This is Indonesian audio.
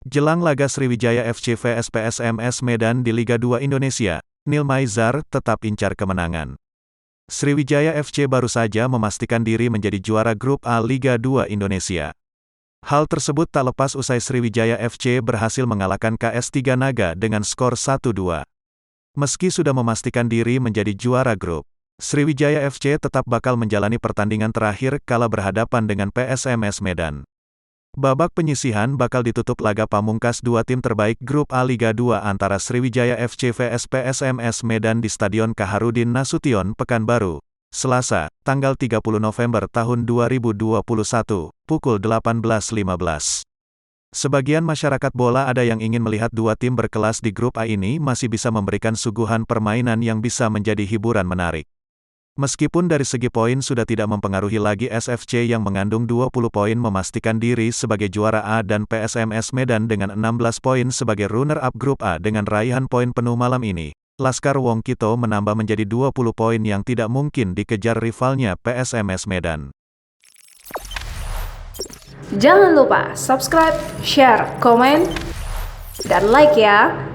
Jelang laga Sriwijaya FC vs PSMS Medan di Liga 2 Indonesia, Nil Maizar tetap incar kemenangan. Sriwijaya FC baru saja memastikan diri menjadi juara grup A Liga 2 Indonesia. Hal tersebut tak lepas usai Sriwijaya FC berhasil mengalahkan KS Tiganaga dengan skor 1-2. Meski sudah memastikan diri menjadi juara grup, Sriwijaya FC tetap bakal menjalani pertandingan terakhir kala berhadapan dengan PSMS Medan. Babak penyisihan bakal ditutup laga pamungkas dua tim terbaik grup A Liga 2 antara Sriwijaya FC vs PSMS Medan di Stadion Kaharudin Nasution, Pekanbaru, Selasa, tanggal 30 November tahun 2021, pukul 18.15. Sebagian masyarakat bola ada yang ingin melihat dua tim berkelas di grup A ini masih bisa memberikan suguhan permainan yang bisa menjadi hiburan menarik. Meskipun dari segi poin sudah tidak mempengaruhi lagi SFC yang mengandung 20 poin memastikan diri sebagai juara A dan PSMS Medan dengan 16 poin sebagai runner-up grup A dengan raihan poin penuh malam ini, Laskar Wongkito menambah menjadi 20 poin yang tidak mungkin dikejar rivalnya PSMS Medan. Jangan lupa subscribe, share, komen, dan like ya!